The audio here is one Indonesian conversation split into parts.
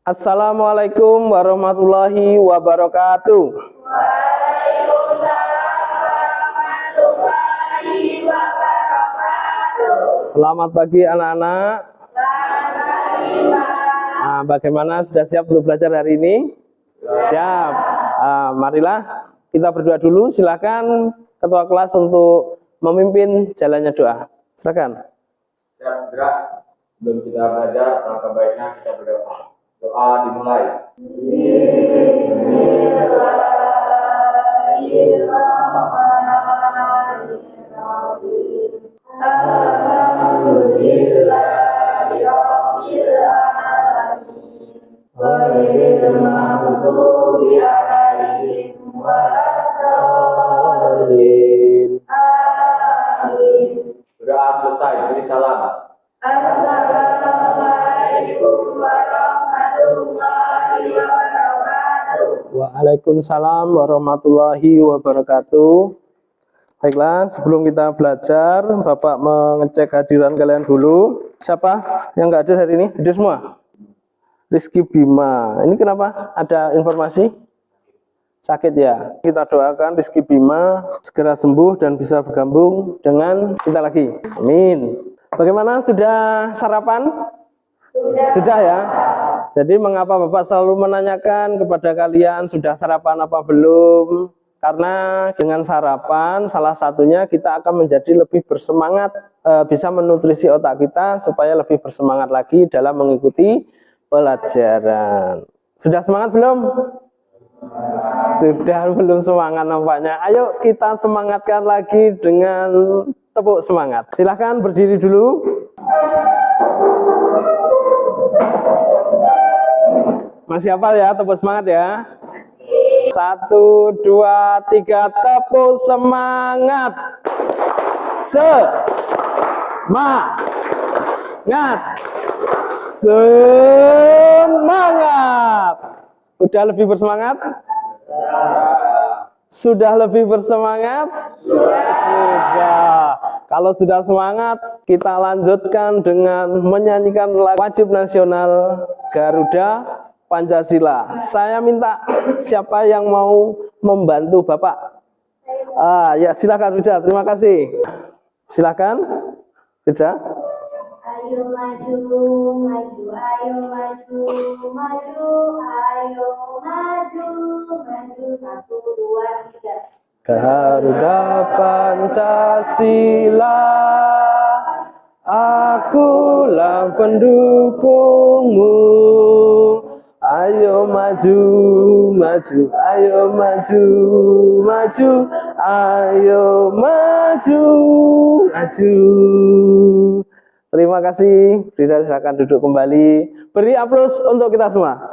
Assalamualaikum warahmatullahi wabarakatuh. Waalaikumsalam warahmatullahi wabarakatuh. Selamat pagi anak-anak. Selamat pagi, Pak. Nah, bagaimana, sudah siap untuk belajar hari ini? Siap. Marilah kita berdoa dulu. Silakan ketua kelas untuk memimpin jalannya doa. Silakan. Siap gerak. Sebelum kita belajar, alangkah baiknya kita berdoa. Doa dimulai. Doa selesai, beri salam. Assalamualaikum warahmatullahi wabarakatuh. Waalaikumsalam warahmatullahi wabarakatuh. Baiklah, sebelum kita belajar, Bapak mengecek hadiran kalian dulu. Siapa yang nggak hadir hari ini? Hadir semua? Rizky Bima. Ini kenapa? Ada informasi? Sakit ya? Kita doakan Rizky Bima segera sembuh dan bisa bergabung dengan kita lagi. Amin. Bagaimana? Sudah sarapan? Sudah ya? Jadi mengapa Bapak selalu menanyakan kepada kalian sudah sarapan apa belum? Karena dengan sarapan salah satunya kita akan menjadi lebih bersemangat, bisa menutrisi otak kita supaya lebih bersemangat lagi dalam mengikuti pelajaran. Sudah semangat belum? Sudah belum semangat nampaknya. Ayo kita semangatkan lagi dengan tepuk semangat. Silahkan berdiri dulu. Masih hafal ya, tepuk semangat ya. 1, 2, 3, tepuk semangat. Semangat. Udah lebih bersemangat? Sudah lebih bersemangat? Sudah. Kalau sudah semangat, kita lanjutkan dengan menyanyikan lagu wajib nasional Garuda Pancasila. Saya minta siapa yang mau membantu Bapak? Ya silakan Rida, terima kasih. Silakan Rida. Ayo maju, maju, ayo maju, maju, ayo maju, maju, 1, 2, 3. Garuda Pancasila, akulah pendukungmu. Ayo maju, maju, ayo maju, maju, ayo maju, maju. Terima kasih. Frida, silakan duduk kembali. Beri aplaus untuk kita semua.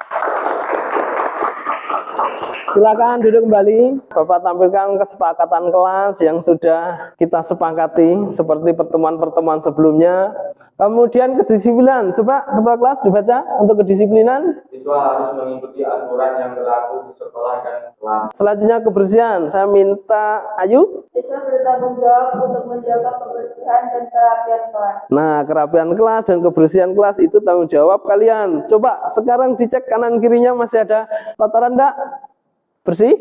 Silakan duduk kembali. Bapak tampilkan kesepakatan kelas yang sudah kita sepakati seperti pertemuan-pertemuan sebelumnya. Kemudian kedisiplinan. Coba ketua kelas dibaca untuk kedisiplinan. Siswa harus mengikuti aturan yang berlaku di sekolah dan kelas. Selanjutnya kebersihan. Saya minta Ayu. Siswa bertanggung jawab untuk menjaga kebersihan dan kerapian kelas. Nah, kerapian kelas dan kebersihan kelas itu tanggung jawab kalian. Coba sekarang dicek kanan kirinya masih ada kotoran enggak? Bersih?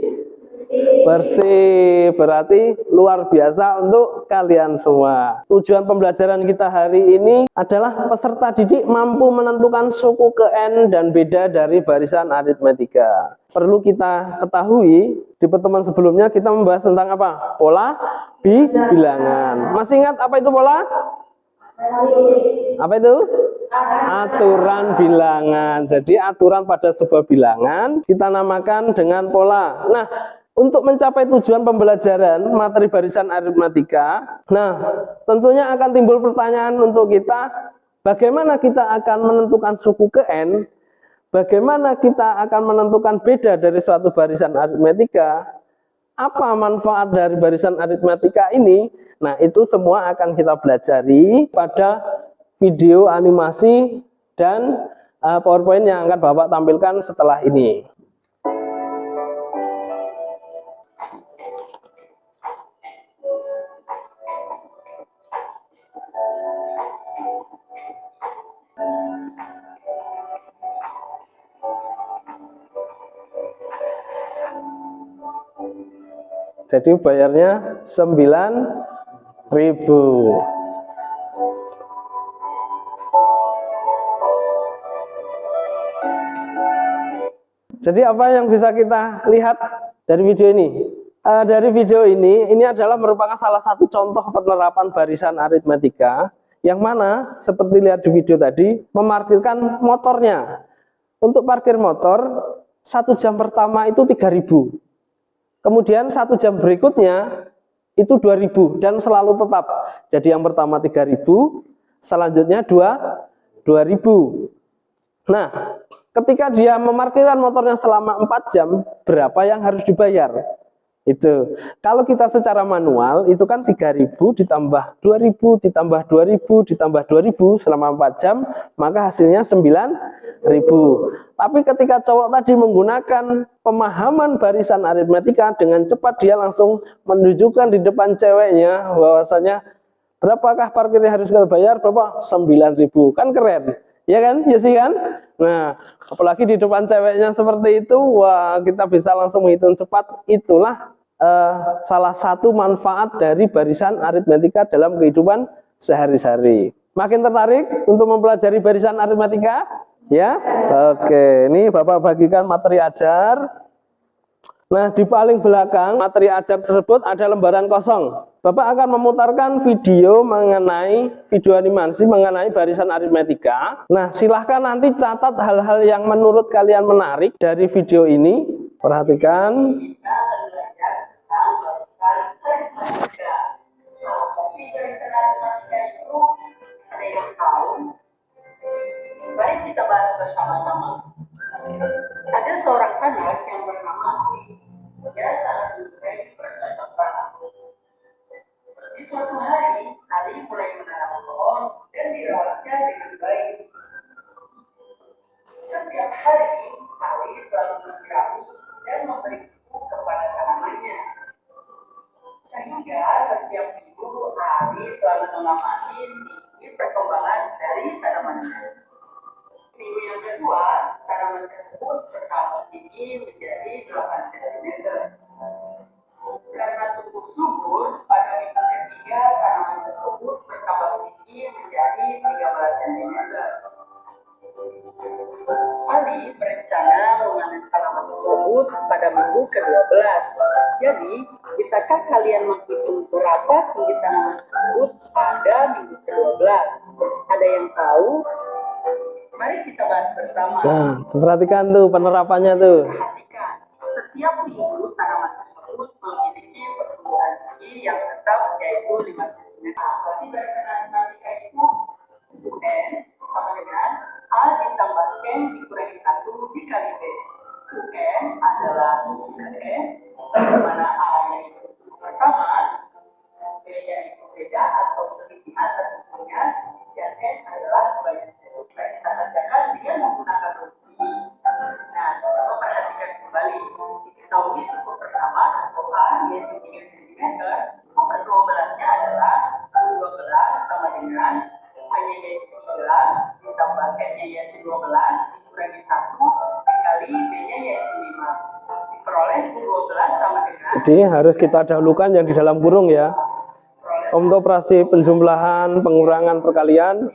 Bersih. Berarti luar biasa untuk kalian semua. Tujuan pembelajaran kita hari ini adalah peserta didik mampu menentukan suku ke N dan beda dari barisan aritmetika. Perlu kita ketahui, di pertemuan sebelumnya kita membahas tentang apa? Pola bilangan. Masih ingat apa itu pola? Apa itu? Aturan bilangan. Jadi aturan pada sebuah bilangan kita namakan dengan pola. Nah, untuk mencapai tujuan pembelajaran materi barisan aritmetika, nah tentunya akan timbul pertanyaan untuk kita, bagaimana kita akan menentukan suku ke N, bagaimana kita akan menentukan beda dari suatu barisan aritmetika, apa manfaat dari barisan aritmetika ini. Nah, itu semua akan kita pelajari pada video animasi dan PowerPoint yang akan Bapak tampilkan setelah ini. Jadi bayarnya 9.000. Jadi apa yang bisa kita lihat dari video ini? Dari video ini adalah merupakan salah satu contoh penerapan barisan aritmetika yang mana seperti lihat di video tadi memarkirkan motornya. Untuk parkir motor 1 jam pertama itu 3.000. Kemudian 1 jam berikutnya itu 2.000 dan selalu tetap. Jadi yang pertama 3.000, selanjutnya 2.000. Nah, ketika dia memarkirkan motornya selama 4 jam, berapa yang harus dibayar? Itu. Kalau kita secara manual, itu kan 3.000 ditambah 2.000, ditambah 2.000, ditambah 2.000 selama 4 jam, maka hasilnya 9.000. Tapi ketika cowok tadi menggunakan pemahaman barisan aritmetika, dengan cepat dia langsung menunjukkan di depan ceweknya bahwasanya berapakah parkir yang harus kita bayar? Berapa? 9.000. Kan keren. Ya kan? Ya sih kan? Nah, apalagi di depan ceweknya seperti itu, wah, kita bisa langsung menghitung cepat. Itulah salah satu manfaat dari barisan aritmetika dalam kehidupan sehari-hari. Makin tertarik untuk mempelajari barisan aritmetika? Ya? Oke, ini Bapak bagikan materi ajar. Nah, di paling belakang materi ajar tersebut ada lembaran kosong. Bapak akan memutarkan video animasi mengenai barisan aritmetika. Nah, silahkan nanti catat hal-hal yang menurut kalian menarik dari video ini. Perhatikan. Mari kita bahas bersama-sama. Ada seorang anak yang bernama Ali. Dia sangat menyukai bercocok tanam. Di suatu hari, Ali mulai menanam pohon dan dirawatnya dengan baik. Setiap hari, Ali selalu menyirami dan memberi pupuk kepada tanamannya. Sehingga setiap minggu, Ali selalu mengamati perkembangan dari tanamannya. Minggu yang kedua, tanaman tersebut bertambah tinggi menjadi 8 cm. Karena tumbuh subur, pada minggu ketiga tanaman tersebut bertambah tinggi menjadi 13 cm. Ali berencana memanen tanaman tersebut pada minggu ke-12. Jadi, bisakah kalian menghitung berapa tinggi tanaman tersebut pada minggu ke-12? Ada yang tahu? Mari kita bahas bersama. Nah, perhatikan tuh penerapannya tuh. Perhatikan, setiap minggu tanaman tersebut memiliki pertumbuhan tinggi yang tetap yaitu 5 cm. Apa sih barisan aritmetika itu? UN sama dengan A ditambah N dikurangi 1 dikali B. UN adalah UN, di mana A yaitu pertama, B yaitu beda atau selisih antar sukunya, dan N adalah banyak. Kita kerjakan dengan menggunakan rumus ini. Nah, coba perhatikan kembali. Diketahui suku pertama atau A yaitu 3 cm, suku ke-12-nya adalah 12 sama dengan A-nya yaitu 3 ditambah N-nya yaitu 12 dikurangi 1 dikali B-nya yaitu 5. Diperoleh 12 sama dengan. Jadi harus kita dahulukan yang di dalam kurung ya. Untuk operasi penjumlahan, pengurangan, perkalian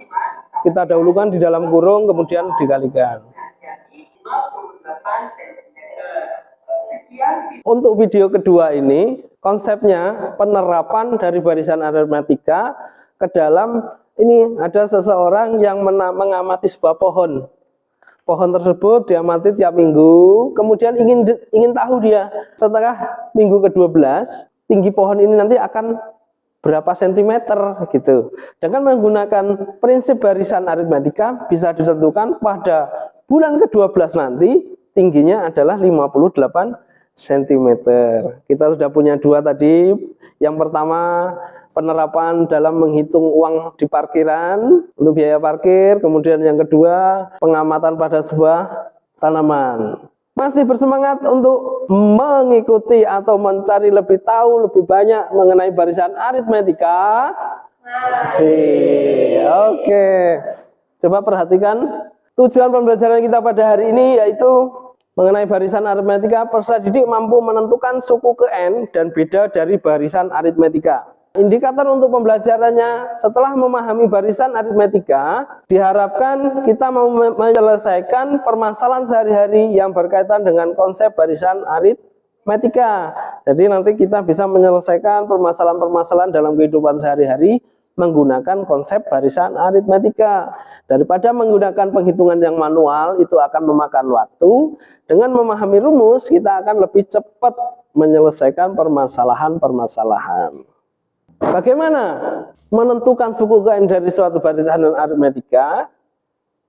kita dahulukan di dalam kurung kemudian dikalikan. Untuk video kedua ini konsepnya penerapan dari barisan aritmetika ke dalam ini ada seseorang yang mengamati sebuah pohon. Pohon tersebut diamati tiap minggu, kemudian ingin tahu dia setelah minggu ke-12 tinggi pohon ini nanti akan berapa sentimeter gitu. Dengan menggunakan prinsip barisan aritmetika bisa ditentukan pada bulan ke-12 nanti tingginya adalah 58 cm. Kita sudah punya dua tadi. Yang pertama penerapan dalam menghitung uang di parkiran untuk biaya parkir. Kemudian yang kedua pengamatan pada sebuah tanaman. Masih bersemangat untuk mengikuti atau mencari lebih tahu lebih banyak mengenai barisan aritmetika? Masih. Oke. Coba perhatikan tujuan pembelajaran kita pada hari ini yaitu Mengenai barisan aritmetika, peserta didik mampu menentukan suku ke N dan beda dari barisan aritmetika. Indikator untuk pembelajarannya, setelah memahami barisan aritmetika, diharapkan kita menyelesaikan permasalahan sehari-hari yang berkaitan dengan konsep barisan aritmetika. Jadi nanti kita bisa menyelesaikan permasalahan-permasalahan dalam kehidupan sehari-hari menggunakan konsep barisan aritmetika. Daripada menggunakan penghitungan yang manual, itu akan memakan waktu. Dengan memahami rumus, kita akan lebih cepat menyelesaikan permasalahan-permasalahan. Bagaimana menentukan suku UN dari suatu barisan aritmetika?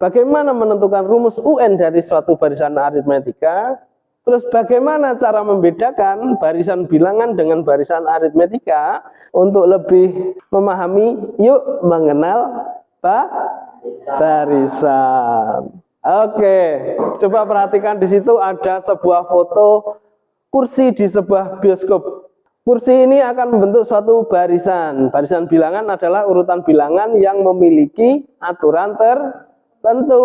Bagaimana menentukan rumus UN dari suatu barisan aritmetika? Terus bagaimana cara membedakan barisan bilangan dengan barisan aritmetika? Untuk lebih memahami, yuk mengenal barisan. Oke, coba perhatikan di situ ada sebuah foto kursi di sebuah bioskop. Kursi ini akan membentuk suatu barisan. Barisan bilangan adalah urutan bilangan yang memiliki aturan tertentu.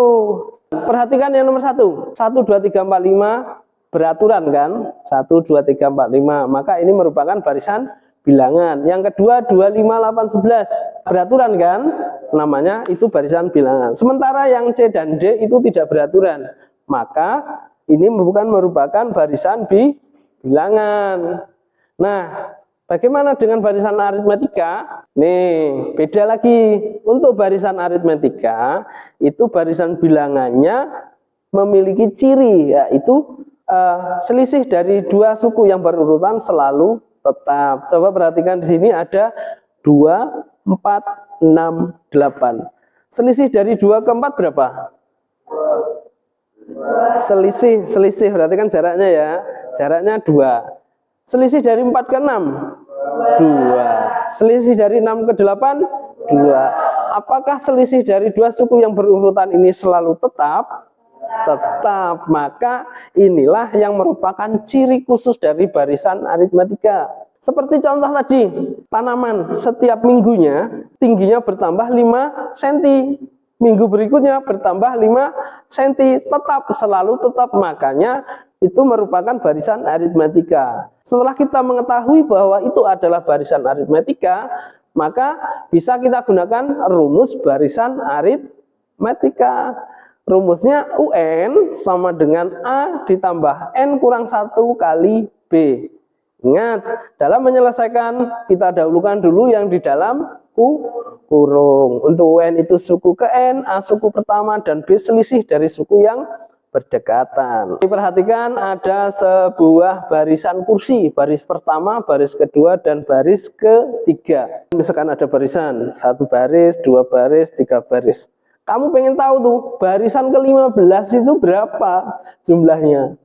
Perhatikan yang nomor 1. 1, 2, 3, 4, 5 beraturan kan? 1, 2, 3, 4, 5. Maka ini merupakan barisan bilangan. Yang kedua 2, 5, 8, 11 beraturan kan? Namanya itu barisan bilangan. Sementara yang C dan D itu tidak beraturan. Maka ini bukan merupakan barisan bilangan. Nah, bagaimana dengan barisan aritmetika? Nih, beda lagi. Untuk barisan aritmetika, itu barisan bilangannya memiliki ciri, yaitu selisih dari dua suku yang berurutan selalu tetap. Coba perhatikan di sini ada 2, 4, 6, 8. Selisih dari 2 ke 4 berapa? Selisih, perhatikan jaraknya ya. Jaraknya 2. Selisih dari 4 ke 6? 2. Selisih dari 6 ke 8? 2. Apakah selisih dari dua suku yang berurutan ini selalu tetap? Tetap. Maka inilah yang merupakan ciri khusus dari barisan aritmetika. Seperti contoh tadi, tanaman setiap minggunya tingginya bertambah 5 cm. Minggu berikutnya bertambah 5 cm. Tetap, selalu tetap. Makanya itu merupakan barisan aritmetika. Setelah kita mengetahui bahwa itu adalah barisan aritmetika, maka bisa kita gunakan rumus barisan aritmetika. Rumusnya UN sama dengan A ditambah N kurang 1 kali B. Ingat, dalam menyelesaikan kita dahulukan dulu yang di dalam kurung. Untuk UN itu suku ke N, A suku pertama, dan B selisih dari suku yang berdekatan. Diperhatikan ada sebuah barisan kursi, baris pertama, baris kedua, dan baris ketiga. Misalkan ada barisan 1 baris, 2 baris, 3 baris. Kamu pengen tahu tuh barisan ke-15 itu berapa jumlahnya?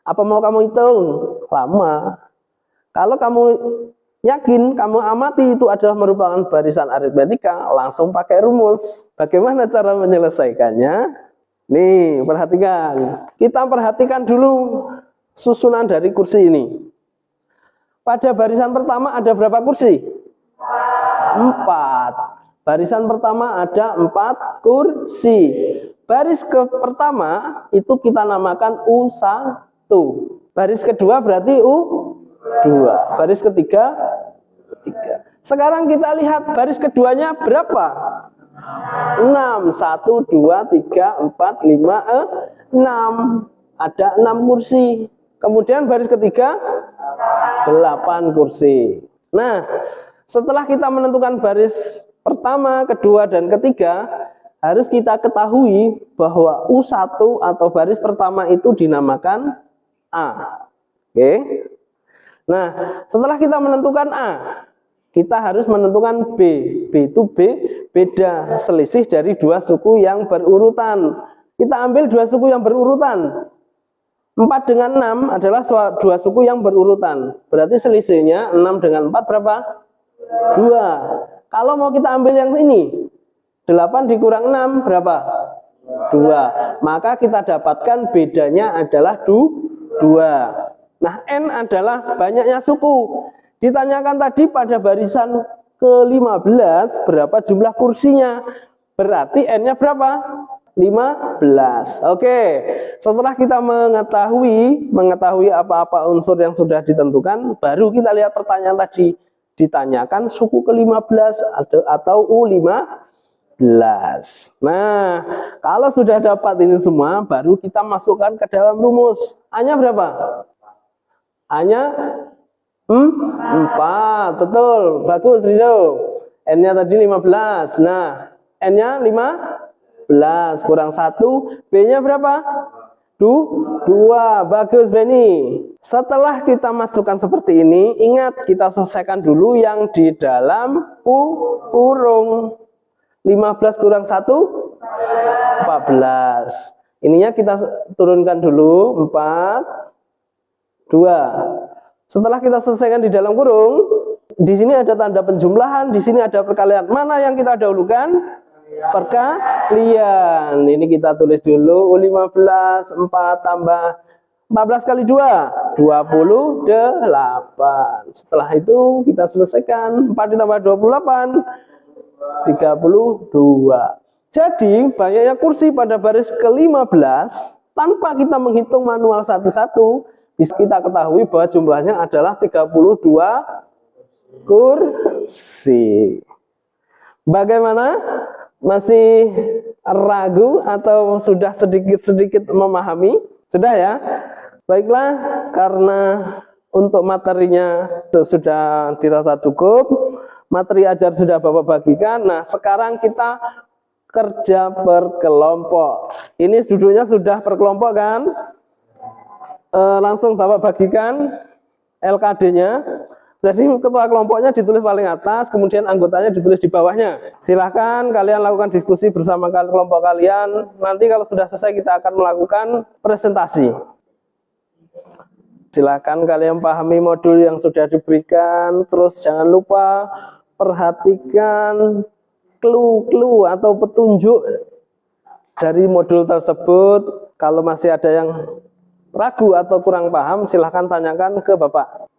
Apa mau kamu hitung? Lama. Kalau kamu yakin, kamu amati itu adalah merupakan barisan aritmetika, langsung pakai rumus. Bagaimana cara menyelesaikannya? Nih, perhatikan. Kita perhatikan dulu susunan dari kursi ini. Pada barisan pertama ada berapa kursi? 4. Barisan pertama ada 4 kursi. Baris pertama itu kita namakan U1. Baris kedua berarti U2. Baris ketiga 3. Sekarang kita lihat baris keduanya berapa? 6. 1, 2, 3, 4, 5, 6. Ada 6 kursi. Kemudian baris ketiga 8 kursi. Nah, setelah kita menentukan baris pertama, kedua, dan ketiga, harus kita ketahui bahwa U1 atau baris pertama itu dinamakan A. Oke. Nah, setelah kita menentukan A, kita harus menentukan B. B itu beda, selisih dari dua suku yang berurutan. Kita ambil dua suku yang berurutan. 4 dengan 6 adalah dua suku yang berurutan. Berarti selisihnya 6 dengan 4 berapa? 2. Kalau mau kita ambil yang ini, 8 dikurang 6 berapa? 2. Maka kita dapatkan bedanya adalah 2. Nah, N adalah banyaknya suku. Ditanyakan tadi pada barisan ke-15 berapa jumlah kursinya. Berarti N-nya berapa? 15. Oke, setelah kita mengetahui apa-apa unsur yang sudah ditentukan, baru kita lihat pertanyaan tadi. Ditanyakan suku ke-15 atau U15. Nah, kalau sudah dapat ini semua, baru kita masukkan ke dalam rumus. A-nya berapa? A-nya 4, betul, bagus Rido. N-nya tadi 15. Nah, N-nya 15 kurang 1, B-nya berapa? 2, bagus Benny. Setelah kita masukkan seperti ini, ingat kita selesaikan dulu yang di dalam kurung. 15 kurang 1, 14. Ininya kita turunkan dulu, 4, 2. Setelah kita selesaikan di dalam kurung, di sini ada tanda penjumlahan, di sini ada perkalian. Mana yang kita dahulukan? Perkalian. Ini kita tulis dulu, 15, 4 tambah 14 kali 2, 28. Setelah itu kita selesaikan, 4 ditambah 28, 32. Jadi banyaknya kursi pada baris ke-15 tanpa kita menghitung manual satu-satu, bisa kita ketahui bahwa jumlahnya adalah 32 kursi. Bagaimana? Masih ragu atau sudah sedikit-sedikit memahami? Sudah ya? Baiklah, karena untuk materinya sudah dirasa cukup, materi ajar sudah Bapak bagikan. Nah, sekarang kita kerja per kelompok. Ini duduknya sudah per kelompok kan? Langsung Bapak bagikan LKD-nya. Jadi ketua kelompoknya ditulis paling atas, kemudian anggotanya ditulis di bawahnya. Silahkan kalian lakukan diskusi bersama kelompok kalian. Nanti kalau sudah selesai kita akan melakukan presentasi. Silahkan kalian pahami modul yang sudah diberikan. Terus jangan lupa perhatikan clue atau petunjuk dari modul tersebut. Kalau masih ada yang ragu atau kurang paham, silahkan tanyakan ke Bapak.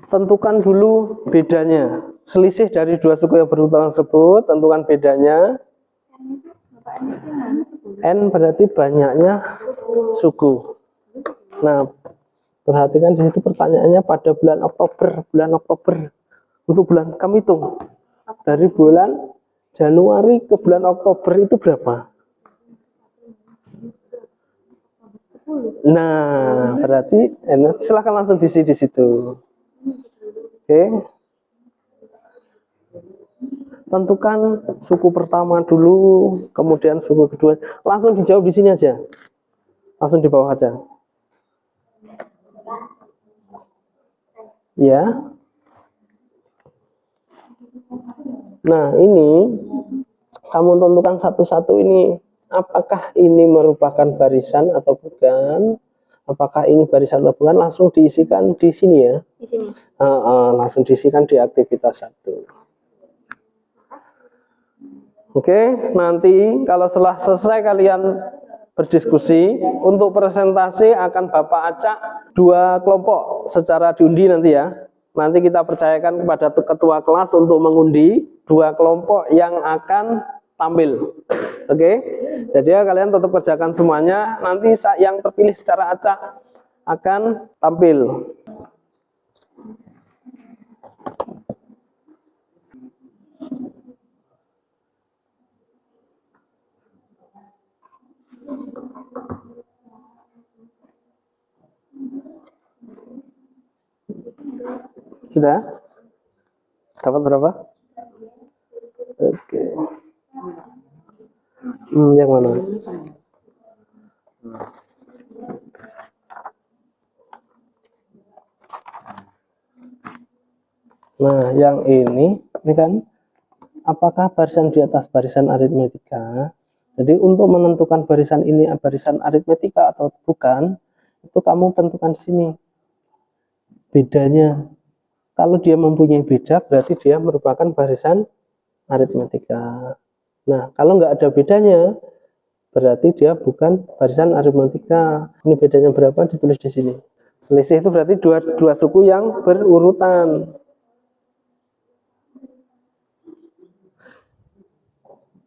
Tentukan dulu bedanya. Selisih dari dua suku yang berurutan tersebut, tentukan bedanya. N berarti banyaknya suku. Nah, perhatikan di situ pertanyaannya pada bulan Oktober. Untuk bulan, kamu hitung. Dari bulan Januari ke bulan Oktober itu berapa? Nah, berarti silakan langsung diisi di situ. Oke. Tentukan suku pertama dulu, kemudian suku kedua. Langsung dijawab di sini aja. Langsung di bawah aja. Ya. Nah, ini kamu tentukan satu-satu ini. Apakah ini merupakan barisan atau bukan? Apakah ini barisan atau bukan? Langsung diisikan di sini ya. Di sini. Langsung diisikan di aktivitas 1. Oke, nanti kalau setelah selesai kalian berdiskusi, untuk presentasi akan Bapak acak 2 kelompok secara diundi nanti ya. Nanti kita percayakan kepada ketua kelas untuk mengundi 2 kelompok yang akan tampil. Oke, jadi ya, kalian tetap kerjakan semuanya. Nanti yang terpilih secara acak akan tampil. Sudah? Dapat berapa? Oke. Yang mana? Nah, yang ini kan apakah barisan di atas barisan aritmetika? Jadi untuk menentukan barisan ini barisan aritmetika atau bukan, itu kamu tentukan di sini. Bedanya. Kalau dia mempunyai beda, berarti dia merupakan barisan aritmetika. Nah, kalau nggak ada bedanya, berarti dia bukan barisan aritmatika. Ini bedanya berapa ditulis di sini. Selisih itu berarti dua suku yang berurutan.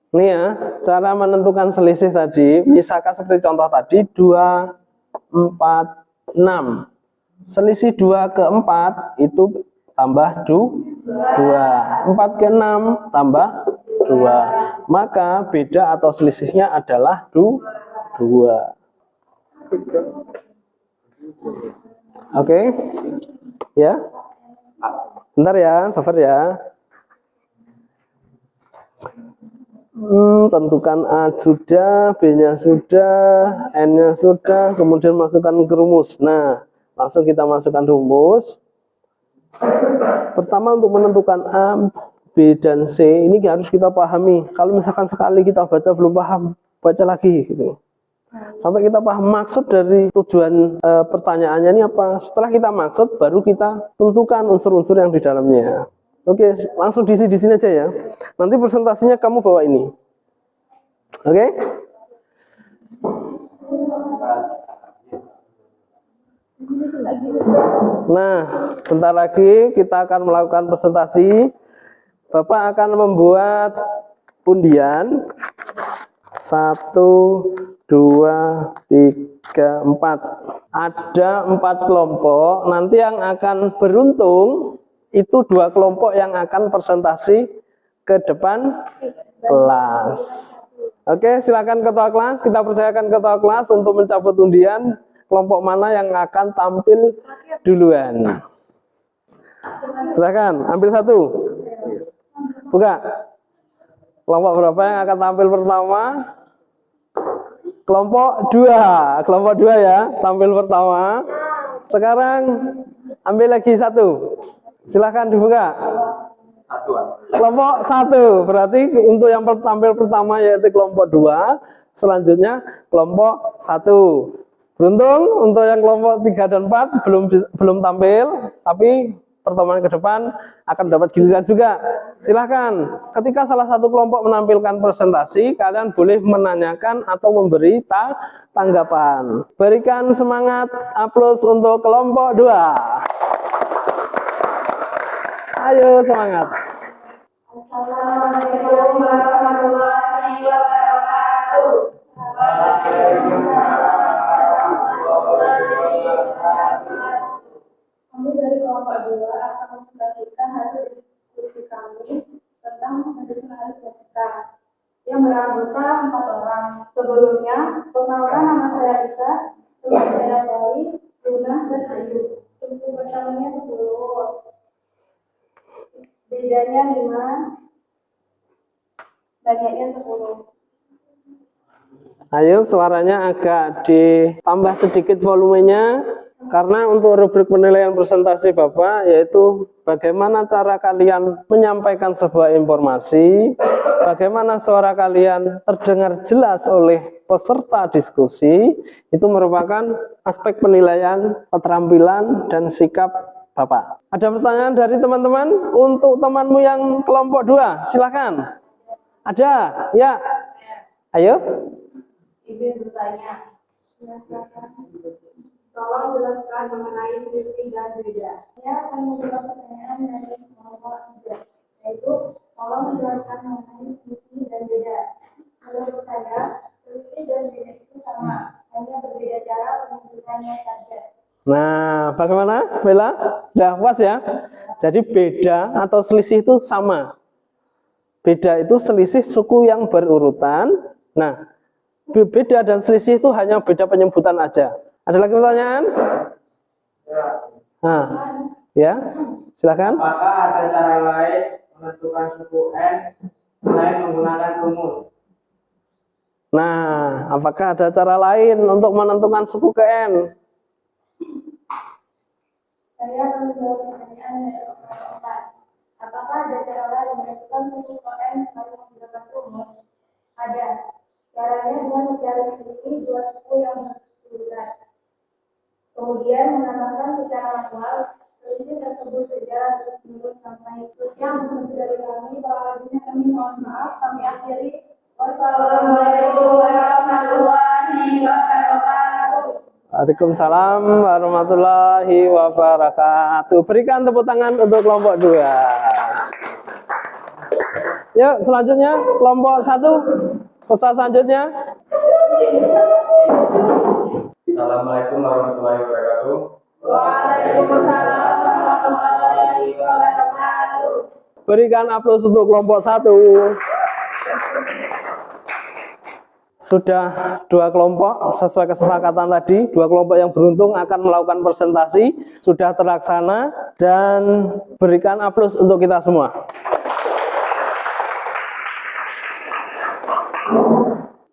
Ini ya, cara menentukan selisih tadi, misalkan seperti contoh tadi 2, 4, 6. Selisih 2 ke 4 itu tambah 2. 4 ke 6 tambah 2. Maka beda atau selisihnya adalah 2. Oke? Ya? Bentar ya, sabar ya. Tentukan A sudah, B-nya sudah, N-nya sudah, kemudian masukkan ke rumus. Nah, langsung kita masukkan rumus. Pertama untuk menentukan A, B, dan C, ini harus kita pahami. Kalau misalkan sekali kita baca belum paham, baca lagi gitu. Sampai kita paham maksud dari tujuan pertanyaannya ini apa. Setelah kita maksud, baru kita tentukan unsur-unsur yang di dalamnya. Oke, langsung diisi di sini aja ya. Nanti presentasinya kamu bawa ini. Oke? Nah, bentar lagi kita akan melakukan presentasi. Bapak akan membuat undian 1, 2, 3, 4. Ada 4 kelompok. Nanti yang akan beruntung itu 2 kelompok yang akan presentasi ke depan kelas. Oke, silakan ketua kelas. Kita percayakan ketua kelas untuk mencabut undian kelompok mana yang akan tampil duluan. Silakan, ambil 1. Buka. Kelompok berapa yang akan tampil pertama? Kelompok 2. Kelompok 2 ya, tampil pertama. Sekarang ambil lagi 1. Silahkan dibuka. Kelompok 1. Berarti untuk yang tampil pertama yaitu kelompok 2. Selanjutnya kelompok 1. Beruntung untuk yang kelompok 3 dan 4 belum tampil, tapi pertemuan ke depan akan dapat giliran juga. Silahkan. Ketika salah satu kelompok menampilkan presentasi, kalian boleh menanyakan atau memberi tanggapan. Berikan semangat, aplaus untuk kelompok 2. Ayo semangat. Assalamualaikum warahmatullahi wabarakatuh. Kami dari kelompok 2 akan mempresentasikan hasil diskusi kami tentang medicine aritmatika yang beranggota 4 orang. Sebelumnya, perkenalkan nama saya Lisa, teman saya Bali, Luna, dan Ayu. Untuk pertamanya 10. Bedanya 5, banyaknya 10. Ayo suaranya agak ditambah sedikit volumenya. Karena untuk rubrik penilaian presentasi Bapak yaitu bagaimana cara kalian menyampaikan sebuah informasi, bagaimana suara kalian terdengar jelas oleh peserta diskusi, itu merupakan aspek penilaian keterampilan dan sikap Bapak. Ada pertanyaan dari teman-teman untuk temanmu yang kelompok 2? Silakan. Ada? Ya. Ayo. Izin bertanya. Tolong jelaskan mengenai selisih dan beda. Saya akan menjawab pertanyaan dari kelompok 3, yaitu tolong jelaskan mengenai selisih dan beda. Menurut saya, selisih dan beda itu sama, hanya berbeda cara menentukannya saja. Nah, bagaimana, Bella? Udah puas ya? Jadi beda atau selisih itu sama. Beda itu selisih suku yang berurutan. Nah, beda dan selisih itu hanya beda penyebutan aja. Ada lagi pertanyaan? Nah, ya, silakan. Apakah ada cara lain menentukan suku N selain menggunakan rumus? Nah, apakah ada cara lain untuk menentukan suku ke N? Saya akan menjawab pertanyaan dari kelompok 4. Apakah ada cara lain menentukan suku N selain menggunakan rumus? Ada. Caranya dengan mencari selisih 2 suku yang berurutan. Kemudian menambahkan secara manual selisih tersebut secara terus-menerus sampai yang dari kami. Kalau kami mohon maaf, kami akhiri Wassalamualaikum warahmatullahi wabarakatuh. Waalaikumsalam warahmatullahi wabarakatuh. Berikan tepuk tangan untuk kelompok 2. Yuk, selanjutnya kelompok 1. Peserta selanjutnya. Assalamualaikum warahmatullahi wabarakatuh. Waalaikumsalam warahmatullahi wabarakatuh. Berikan aplaus untuk kelompok 1. Sudah 2 kelompok sesuai kesepakatan tadi, 2 kelompok yang beruntung akan melakukan presentasi sudah terlaksana, dan berikan aplaus untuk kita semua.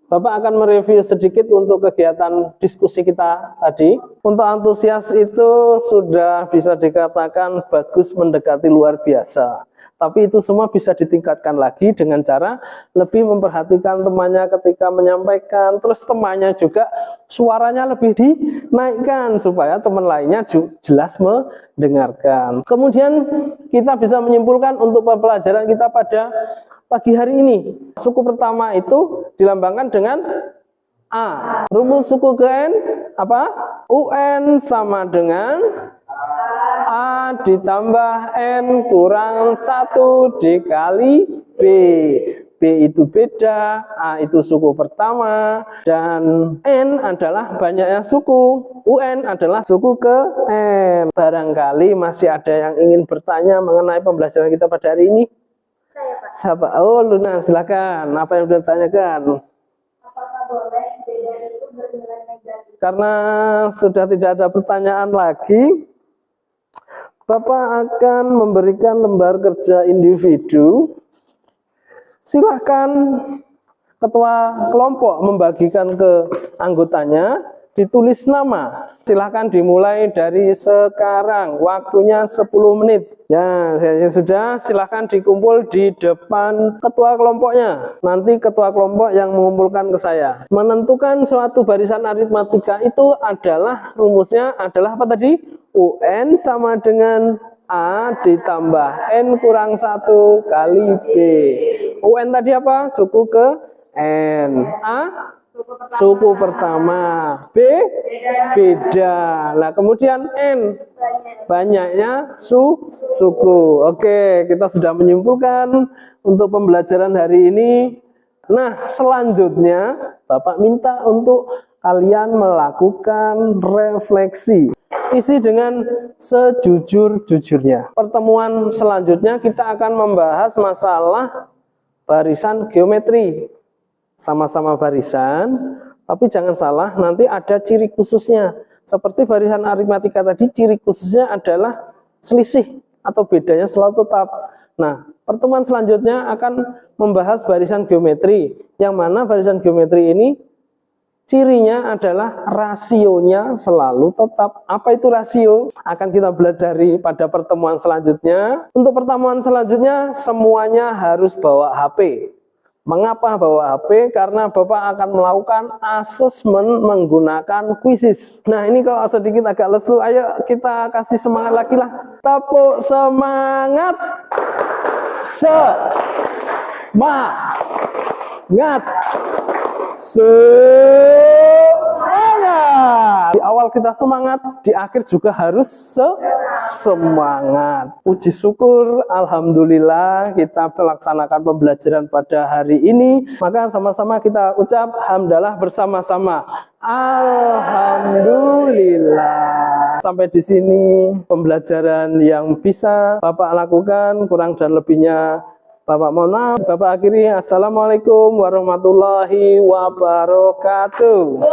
Bapak akan mereview sedikit untuk kegiatan diskusi kita tadi. Untuk antusias itu sudah bisa dikatakan bagus mendekati luar biasa. Tapi itu semua bisa ditingkatkan lagi dengan cara lebih memperhatikan temannya ketika menyampaikan. Terus temannya juga suaranya lebih dinaikkan supaya teman lainnya jelas mendengarkan. Kemudian kita bisa menyimpulkan untuk pembelajaran kita pada pagi hari ini. Suku pertama itu dilambangkan dengan A. Rumus suku ke N apa? UN sama dengan A ditambah N kurang 1 dikali B. B itu beda, A itu suku pertama, dan N adalah banyaknya suku. UN adalah suku ke N. Barangkali masih ada yang ingin bertanya mengenai pembelajaran kita pada hari ini? Siapa? Oh, Luna, silakan. Apa yang sudah ditanyakan? Apakah boleh beda itu bernilai negatif? Karena sudah tidak ada pertanyaan lagi, Bapak akan memberikan lembar kerja individu. Silahkan ketua kelompok membagikan ke anggotanya, ditulis nama. Silahkan dimulai dari sekarang, waktunya 10 menit. Ya, saya sudah, silahkan dikumpul di depan ketua kelompoknya. Nanti ketua kelompok yang mengumpulkan ke saya. Menentukan suatu barisan aritmatika itu adalah, rumusnya adalah apa tadi? UN sama dengan A ditambah N kurang 1 kali B. UN tadi apa? Suku ke N. A suku pertama, B beda. Nah, kemudian N banyaknya suku. Oke, kita sudah menyimpulkan untuk pembelajaran hari ini. Nah, selanjutnya Bapak minta untuk kalian melakukan refleksi. Isi dengan sejujur-jujurnya. Pertemuan selanjutnya kita akan membahas masalah barisan geometri. Sama-sama barisan, tapi jangan salah, nanti ada ciri khususnya. Seperti barisan aritmatika tadi, ciri khususnya adalah selisih atau bedanya selalu tetap. Nah, pertemuan selanjutnya akan membahas barisan geometri, yang mana barisan geometri ini cirinya adalah rasionya selalu tetap. Apa itu rasio? Akan kita pelajari pada pertemuan selanjutnya. Untuk pertemuan selanjutnya semuanya harus bawa HP. Mengapa bawa HP? Karena Bapak akan melakukan asesmen menggunakan kuisis. Nah, ini kalau sedikit agak lesu, ayo kita kasih semangat lagi lah. Tepuk semangat. Semangat. Semangat. Di awal kita semangat, di akhir juga harus semangat. Puji syukur, alhamdulillah kita melaksanakan pembelajaran pada hari ini. Maka sama-sama kita ucap hamdalah bersama-sama. Alhamdulillah. Sampai di sini pembelajaran yang bisa Bapak lakukan, kurang dan lebihnya Bapak mohon maaf. Bapak akhiri, assalamualaikum warahmatullahi wabarakatuh.